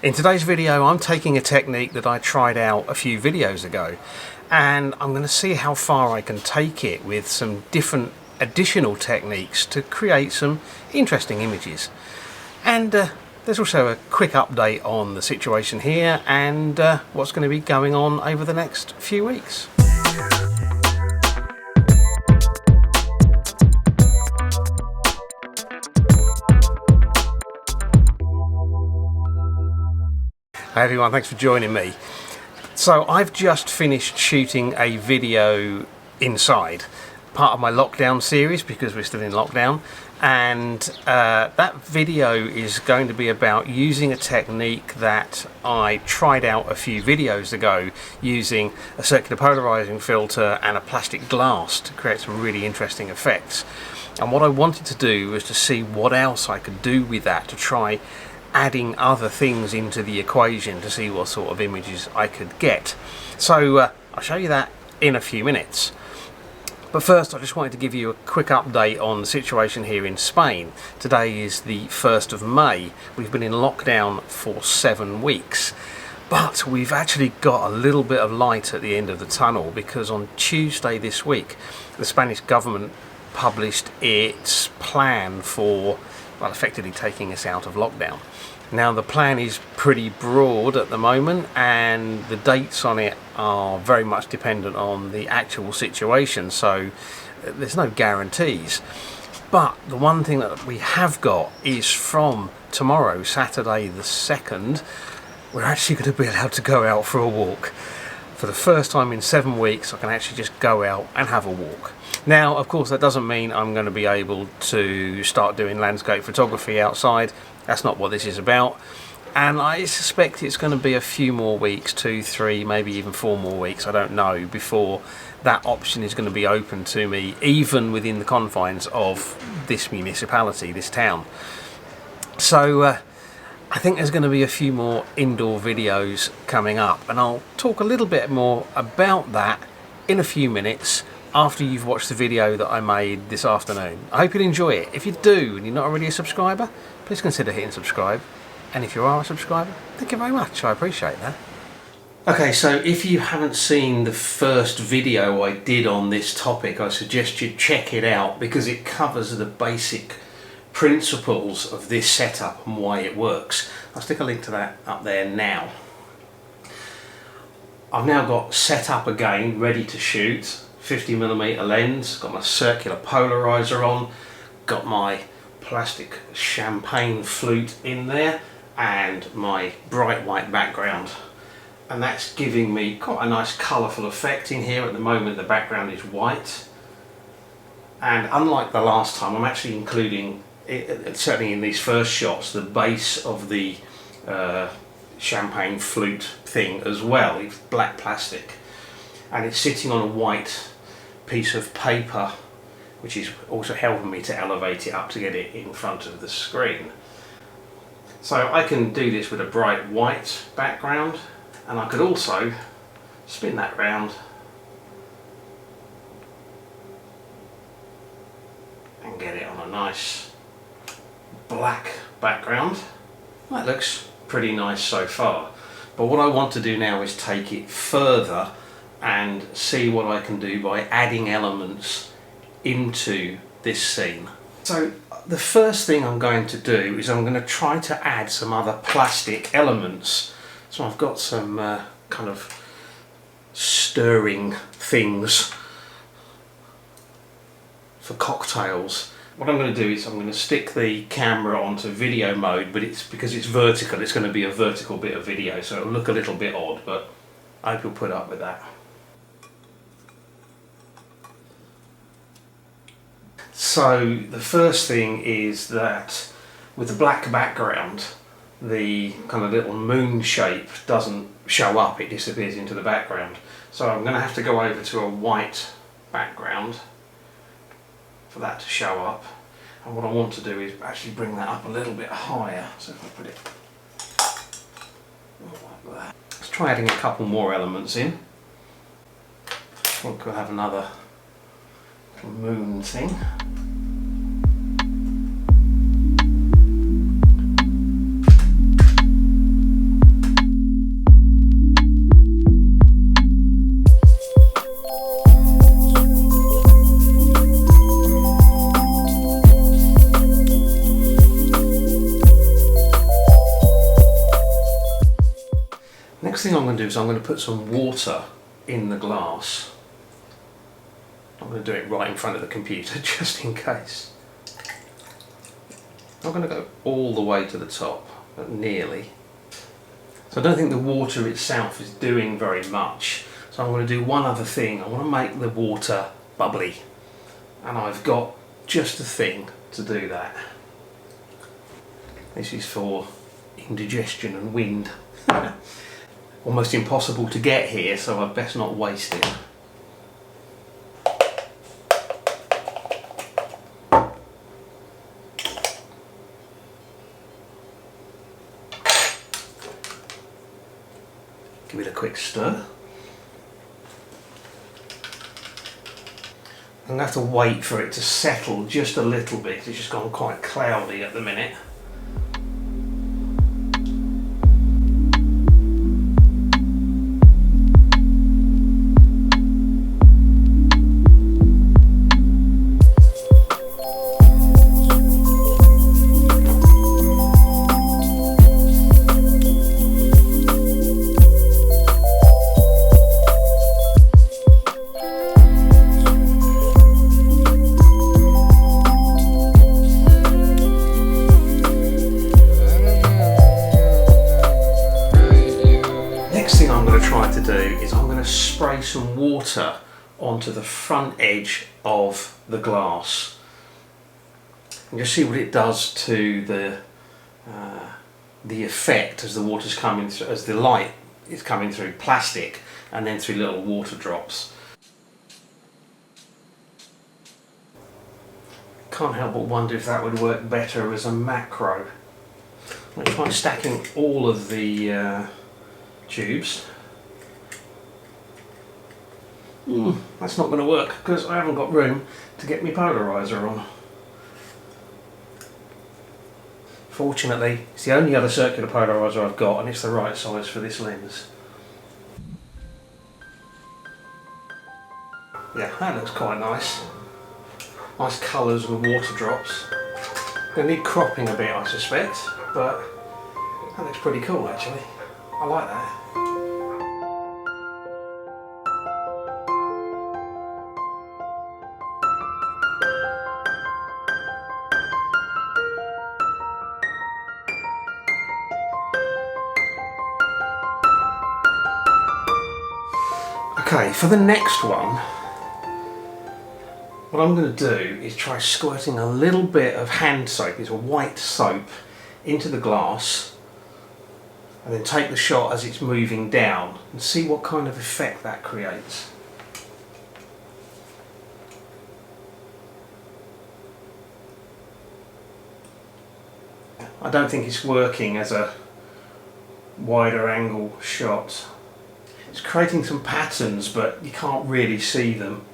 In today's video I'm taking a technique that I tried out a few videos ago, and I'm going to see how far I can take it with some different additional techniques to create some interesting images. And there's also a quick update on the situation here and what's going to be going on over the next few weeks. Hey everyone, thanks for joining me. So I've just finished shooting a video inside, part of my lockdown series because we're still in lockdown, and that video is going to be about using a technique that I tried out a few videos ago using a circular polarizing filter and a plastic glass to create some really interesting effects. And what I wanted to do was to see what else I could do with that, to try adding other things into the equation to see what sort of images I could get. So I'll show you that in a few minutes. But first I just wanted to give you a quick update on the situation here in Spain. Today is the 1st of May. We've been in lockdown for 7 weeks. But we've actually got a little bit of light at the end of the tunnel, because on Tuesday this week the Spanish government published its plan for, well, effectively taking us out of lockdown. Now the plan is pretty broad at the moment, and the dates on it are very much dependent on the actual situation, so there's no guarantees. But the one thing that we have got is from tomorrow, Saturday the 2nd, we're actually going to be allowed to go out for a walk. For the first time in 7 weeks I can actually just go out and have a walk. Now of course that doesn't mean I'm going to be able to start doing landscape photography outside. That's not what this is about, and I suspect it's going to be a few more weeks, 2, 3, maybe even 4 more weeks, I don't know, before that option is going to be open to me, even within the confines of this municipality, this town. So I think there's going to be a few more indoor videos coming up, and I'll talk a little bit more about that in a few minutes after you've watched the video that I made this afternoon. I hope you'll enjoy it. If you do and you're not already a subscriber, please consider hitting subscribe, and if you are a subscriber, thank you very much, I appreciate that. Okay, so if you haven't seen the first video I did on this topic, I suggest you check it out, because it covers the basic principles of this setup and why it works. I'll stick a link to that up there now. I've now got set up again, ready to shoot. 50mm lens, got my circular polarizer on, got my plastic champagne flute in there, and my bright white background, and that's giving me quite a nice colourful effect in here. At the moment the background is white, and unlike the last time I'm actually including, certainly in these first shots, the base of the champagne flute thing as well. It's black plastic and it's sitting on a white piece of paper, which is also helping me to elevate it up to get it in front of the screen. So I can do this with a bright white background, and I could also spin that round and get it on a nice black background. That looks pretty nice so far, but what I want to do now is take it further and see what I can do by adding elements into this scene. So the first thing I'm going to do is I'm going to try to add some other plastic elements. So I've got some kind of stirring things for cocktails. What I'm going to do is I'm going to stick the camera onto video mode, but it's because it's vertical, it's going to be a vertical bit of video, so it'll look a little bit odd, but I hope you'll put up with that. So the first thing is that with the black background, the kind of little moon shape doesn't show up, it disappears into the background. So I'm going to have to go over to a white background for that to show up. And what I want to do is actually bring that up a little bit higher. So if I put it like that. Let's try adding a couple more elements in. We'll have another moon thing. next thing I'm going to do is I'm going to put some water in the glass. I'm going to do it right in front of the computer just in case. I'm going to go all the way to the top, but nearly. So I don't think the water itself is doing very much. So I'm going to do one other thing. I want to make the water bubbly. And I've got just the thing to do that. This is for indigestion and wind. Almost impossible to get here, so I'd best not waste it. Give it a quick stir. I'm going to have to wait for it to settle just a little bit. It's just gone quite cloudy at the minute. Spray some water onto the front edge of the glass and just see what it does to the effect as the water's coming through, as the light is coming through plastic and then through little water drops. Can't help but wonder if that would work better as a macro. I'm going to try stacking all of the tubes. That's not going to work because I haven't got room to get my polarizer on. Fortunately, it's the only other circular polarizer I've got and it's the right size for this lens. Yeah, that looks quite nice. Nice colours and water drops. Going to need cropping a bit, I suspect, but that looks pretty cool actually. I like that. Okay, for the next one, what I'm going to do is try squirting a little bit of hand soap, it's a white soap, into the glass and then take the shot as it's moving down and see what kind of effect that creates. I don't think it's working as a wider angle shot. It's creating some patterns, but you can't really see them.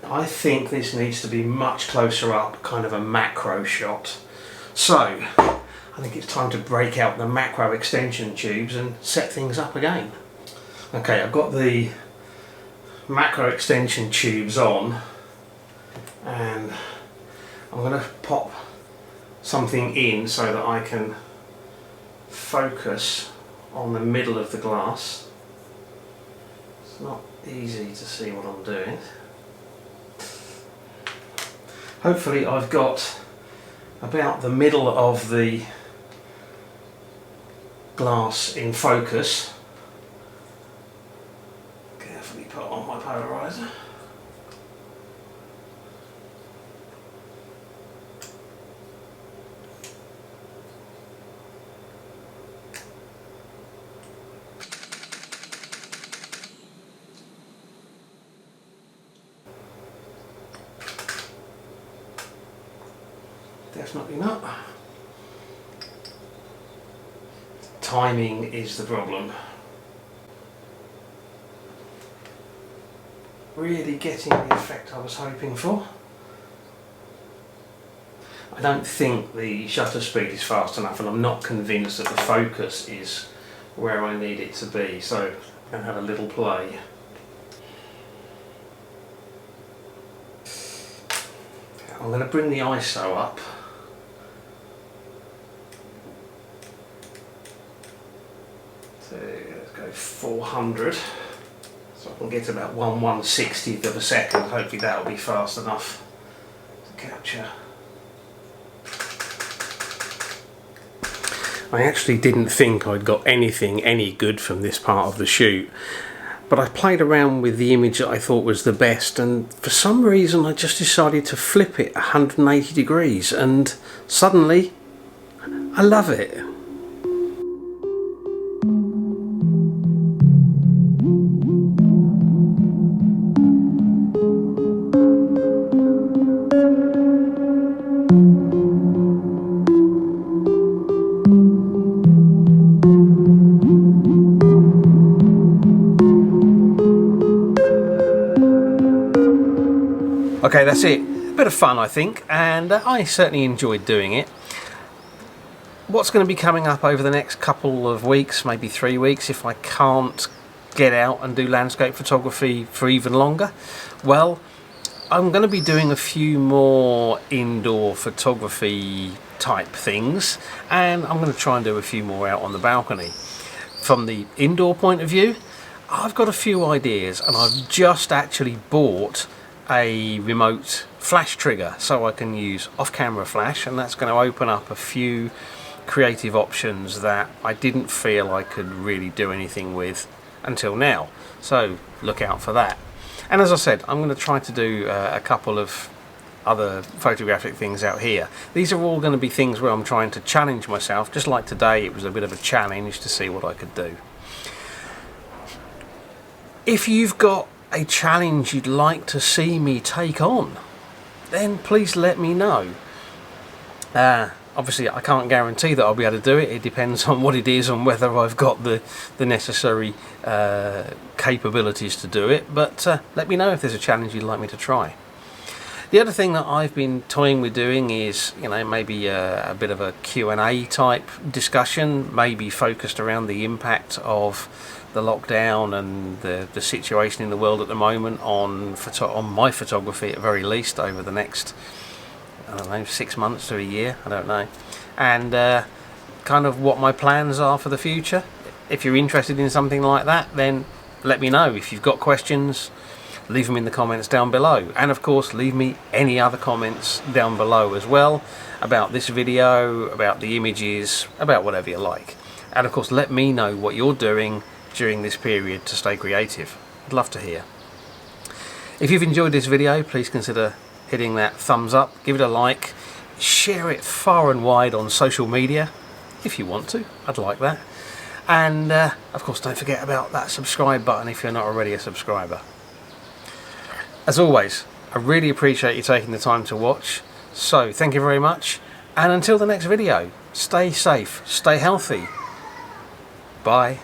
I think this needs to be much closer up, kind of a macro shot. So, I think it's time to break out the macro extension tubes and set things up again. Okay, I've got the macro extension tubes on, and I'm going to pop something in so that I can focus on the middle of the glass. It's not easy to see what I'm doing. Hopefully I've got about the middle of the glass in focus. Carefully put on my polarizer. Definitely not. Timing is the problem. Really getting the effect I was hoping for. I don't think the shutter speed is fast enough, and I'm not convinced that the focus is where I need it to be, so I'm going to have a little play. I'm going to bring the ISO up. So let's go 400. So I can get about 1/160th of a second. Hopefully that'll be fast enough to capture. I actually didn't think I'd got anything any good from this part of the shoot, but I played around with the image that I thought was the best, and for some reason I just decided to flip it 180 degrees, and suddenly I love it. Okay, that's it. A bit of fun, I think, and I certainly enjoyed doing it. What's going to be coming up over the next couple of weeks, maybe 3 weeks, if I can't get out and do landscape photography for even longer? Well, I'm going to be doing a few more indoor photography type things, and I'm going to try and do a few more out on the balcony. From the indoor point of view, I've got a few ideas, and I've just actually bought a remote flash trigger so I can use off-camera flash, and that's going to open up a few creative options that I didn't feel I could really do anything with until now. So look out for that. And as I said, I'm going to try to do a couple of other photographic things out here. These are all going to be things where I'm trying to challenge myself. Just like today, it was a bit of a challenge to see what I could do. If you've got a challenge you'd like to see me take on, then please let me know. Obviously I can't guarantee that I'll be able to do it. It depends on what it is and whether I've got the necessary capabilities to do it, but let me know if there's a challenge you'd like me to try. The other thing that I've been toying with doing is, you know, maybe a bit of a Q&A type discussion, maybe focused around the impact of the lockdown and the situation in the world at the moment on my photography, at very least, over the next, I don't know, 6 months to a year, I don't know, and kind of what my plans are for the future. If you're interested in something like that, then let me know. If you've got questions, leave them in the comments down below, and of course leave me any other comments down below as well, about this video, about the images, about whatever you like. And of course let me know what you're doing during this period to stay creative. I'd love to hear. If you've enjoyed this video, please consider hitting that thumbs up, give it a like, share it far and wide on social media if you want to. I'd like that. And of course don't forget about that subscribe button if you're not already a subscriber. As always, I really appreciate you taking the time to watch, so thank you very much, and until the next video, stay safe, stay healthy. Bye.